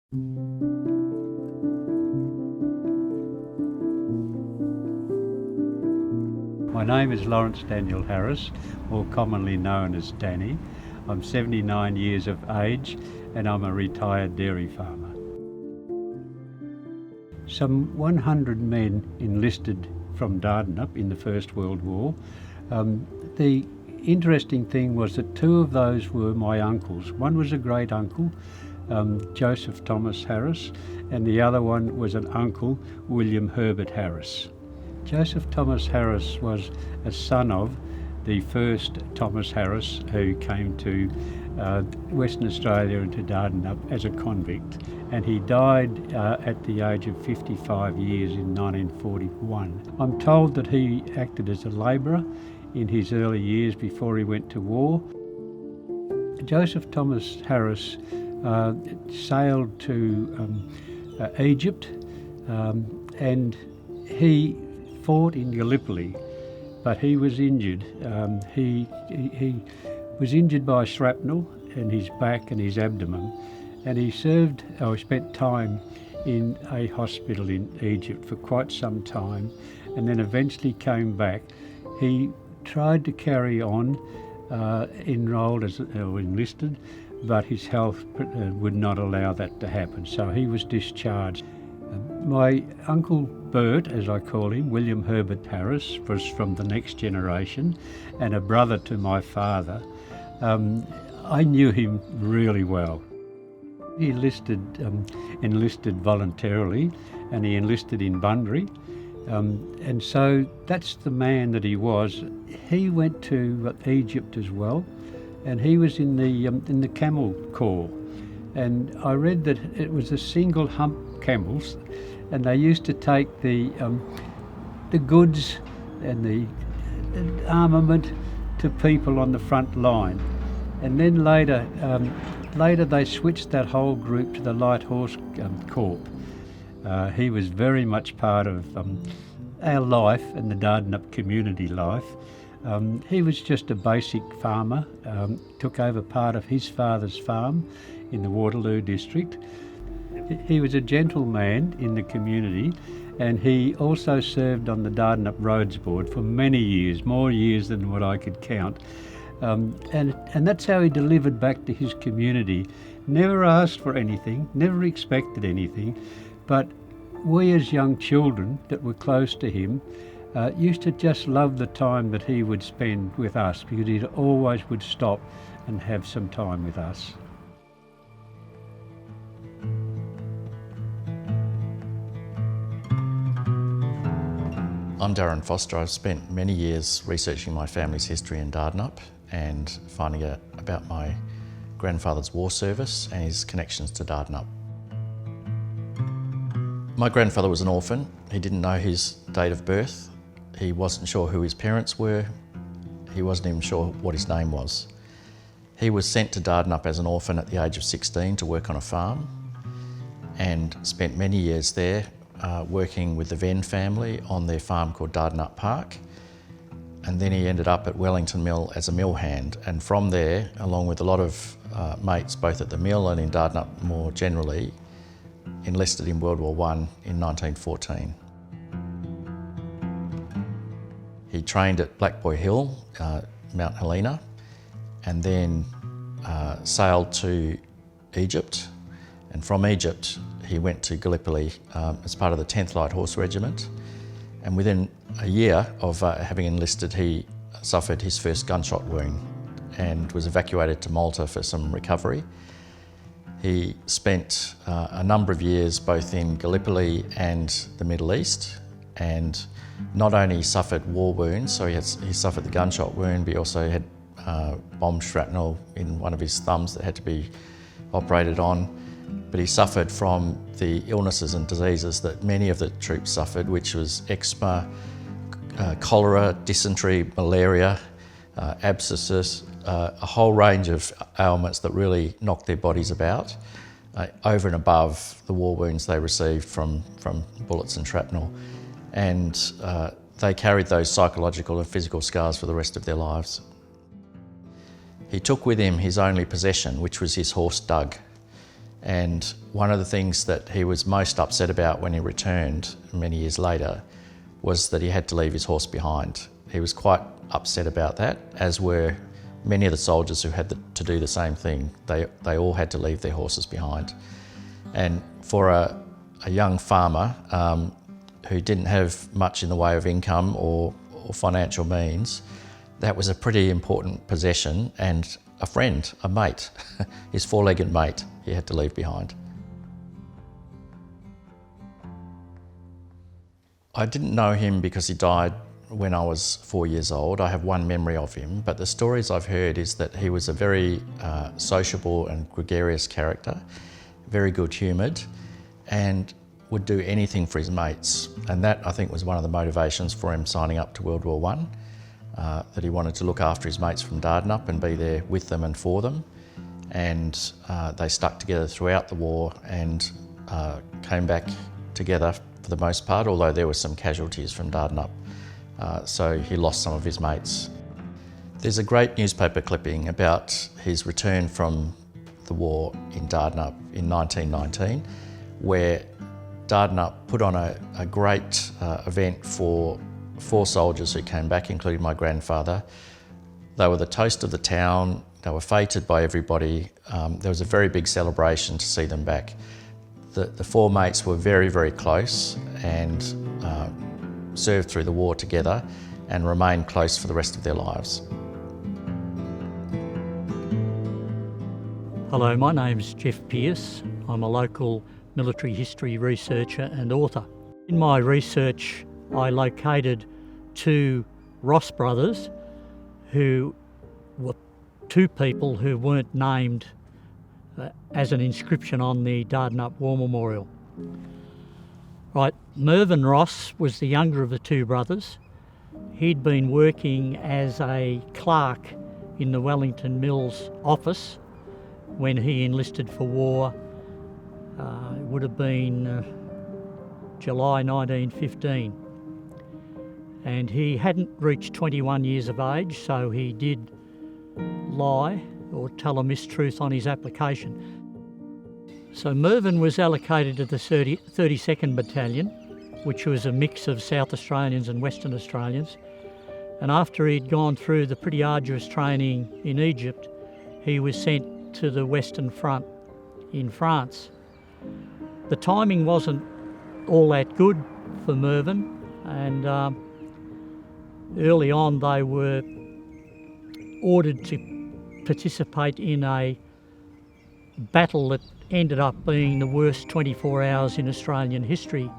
My name is Lawrence Daniel Harris, more commonly known as Danny. I'm 79 years of age and I'm a retired dairy farmer. Some 100 men enlisted from Dardanup in the First World War. The interesting thing was that two of those were my uncles. One was a great uncle, Joseph Thomas Harris, and the other one was an uncle, William Herbert Harris. Joseph Thomas Harris was a son of the first Thomas Harris, who came to Western Australia and to Dardanup as a convict, and he died at the age of 55 years in 1941. I'm told that he acted as a labourer in his early years before he went to war. Joseph Thomas Harris sailed to Egypt and he fought in Gallipoli, but he was injured. He was injured by shrapnel in his back and his abdomen, and he spent time in a hospital in Egypt for quite some time, and then eventually came back. He tried to carry on, enrolled as enlisted, but his health would not allow that to happen, so he was discharged. My uncle Bert, as I call him, William Herbert Harris, was from the next generation and a brother to my father. I knew him really well. He enlisted voluntarily, and he enlisted in Bunbury, and so that's the man that he was. He went to Egypt as well, and he was in the Camel Corps, and I read that it was a single hump camels, and they used to take the goods and the armament to people on the front line, and then later they switched that whole group to the Light Horse Corps. He was very much part of our life and the Dardanup community life. He was just a basic farmer, took over part of his father's farm in the Waterloo district. He was a gentleman in the community, and he also served on the Dardanup Roads Board for many years, more years than what I could count. And that's how he delivered back to his community. Never asked for anything, never expected anything, but we as young children that were close to him used to just love the time that he would spend with us, because he always would stop and have some time with us. I'm Darren Foster. I've spent many years researching my family's history in Dardanup and finding out about my grandfather's war service and his connections to Dardanup. My grandfather was an orphan. He didn't know his date of birth. He wasn't sure who his parents were. He wasn't even sure what his name was. He was sent to Dardanup as an orphan at the age of 16 to work on a farm, and spent many years there working with the Venn family on their farm called Dardanup Park. And then he ended up at Wellington Mill as a mill hand, and from there, along with a lot of mates both at the mill and in Dardanup more generally, enlisted in World War I in 1914. He trained at Black Boy Hill, Mount Helena, and then sailed to Egypt, and from Egypt he went to Gallipoli as part of the 10th Light Horse Regiment, and within a year of having enlisted he suffered his first gunshot wound and was evacuated to Malta for some recovery. He spent a number of years both in Gallipoli and the Middle East, and not only suffered war wounds, so he suffered the gunshot wound, but he also had bomb shrapnel in one of his thumbs that had to be operated on. But he suffered from the illnesses and diseases that many of the troops suffered, which was eczema, cholera, dysentery, malaria, abscesses, a whole range of ailments that really knocked their bodies about, over and above the war wounds they received from bullets and shrapnel. And they carried those psychological and physical scars for the rest of their lives. He took with him his only possession, which was his horse Doug. And one of the things that he was most upset about when he returned many years later was that he had to leave his horse behind. He was quite upset about that, as were many of the soldiers who had to do the same thing. They all had to leave their horses behind. And for a young farmer who didn't have much in the way of income or financial means, that was a pretty important possession, and a friend, a mate, his four-legged mate, he had to leave behind. I didn't know him because he died when I was 4 years old. I have one memory of him, but the stories I've heard is that he was a very sociable and gregarious character, very good-humoured, and would do anything for his mates. And that, I think, was one of the motivations for him signing up to World War I, that he wanted to look after his mates from Dardanup and be there with them and for them. And they stuck together throughout the war and came back together for the most part, although there were some casualties from Dardanup. So he lost some of his mates. There's a great newspaper clipping about his return from the war in Dardanup in 1919, where Dardanup put on a great event for 4 soldiers who came back, including my grandfather. They were the toast of the town. They were feted by everybody. There was a very big celebration to see them back. The 4 mates were very, very close and served through the war together and remained close for the rest of their lives. Hello, my name's Jeff Pearce. I'm a local military history researcher and author. In my research, I located 2 Ross brothers who were 2 people who weren't named as an inscription on the Dardanup War Memorial. Right, Mervyn Ross was the younger of the 2 brothers. He'd been working as a clerk in the Wellington Mills office when he enlisted for war. It would have been July 1915. And he hadn't reached 21 years of age, so he did lie or tell a mistruth on his application. So Mervyn was allocated to the 32nd Battalion, which was a mix of South Australians and Western Australians. And after he'd gone through the pretty arduous training in Egypt, he was sent to the Western Front in France. The timing wasn't all that good for Mervyn, and early on they were ordered to participate in a battle that ended up being the worst 24 hours in Australian history,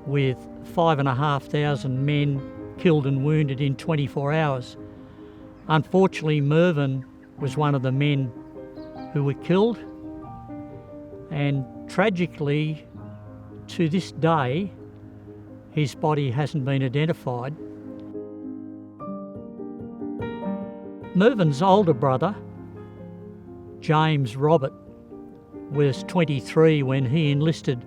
with 5,500 men killed and wounded in 24 hours. Unfortunately, Mervyn was one of the men who were killed, and tragically, to this day, his body hasn't been identified. Mervyn's older brother, James Robert, was 23 when he enlisted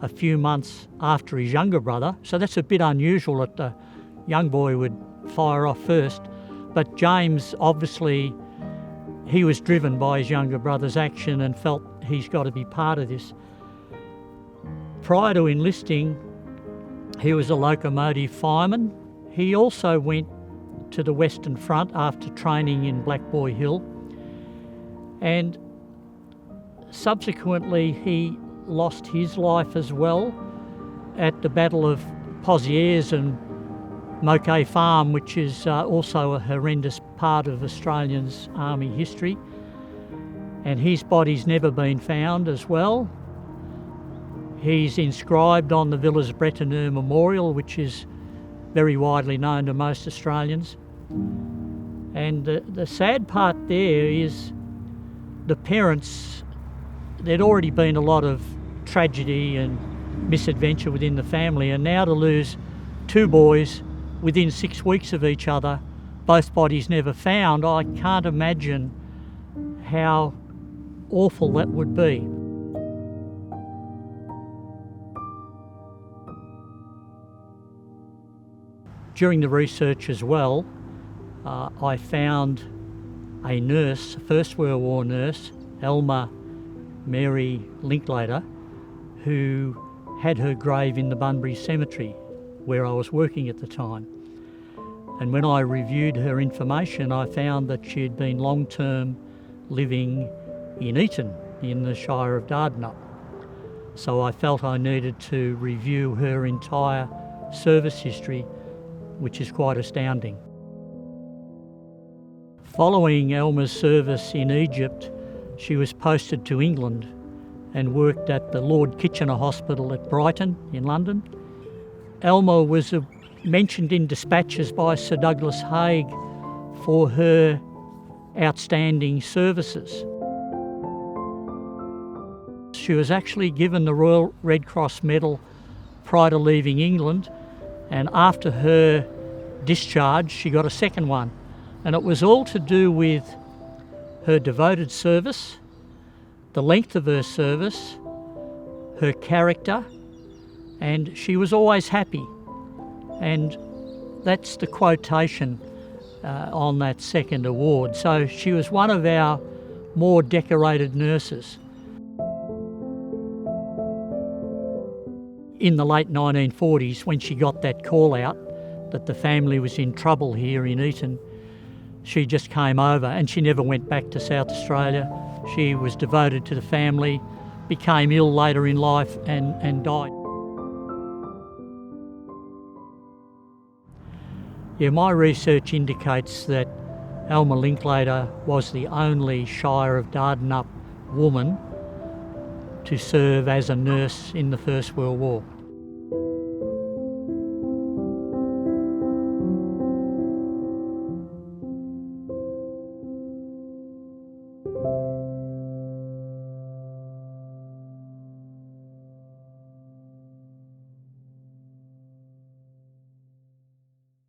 a few months after his younger brother, so that's a bit unusual that the young boy would fire off first. But James, obviously, he was driven by his younger brother's action and felt he's got to be part of this. Prior to enlisting, he was a locomotive fireman. He also went to the Western Front after training in Black Boy Hill, and subsequently he lost his life as well at the Battle of Pozieres and Moquet Farm, which is also a horrendous part of Australians' army history, and his body's never been found as well. He's inscribed on the Villers-Bretonneux Memorial, which is very widely known to most Australians. And the sad part there is the parents, there'd already been a lot of tragedy and misadventure within the family, and now to lose 2 boys within 6 weeks of each other, both bodies never found, I can't imagine how awful that would be. During the research as well, I found a nurse, a First World War nurse, Elma Mary Linklater, who had her grave in the Bunbury Cemetery, where I was working at the time. And when I reviewed her information, I found that she'd been long-term living in Eton, in the Shire of Dardanup. So I felt I needed to review her entire service history, which is quite astounding. Following Elma's service in Egypt, she was posted to England and worked at the Lord Kitchener Hospital at Brighton in London. Elma was mentioned in dispatches by Sir Douglas Haig for her outstanding services. She was actually given the Royal Red Cross Medal prior to leaving England, and after her discharge she got a second one, and it was all to do with her devoted service, the length of her service, her character, and she was always happy. And that's the quotation on that second award. So she was one of our more decorated nurses. In the late 1940s, when she got that call out that the family was in trouble here in Eton, she just came over, and she never went back to South Australia. She was devoted to the family, became ill later in life and died. Yeah, my research indicates that Elma Linklater was the only Shire of Dardanup woman to serve as a nurse in the First World War.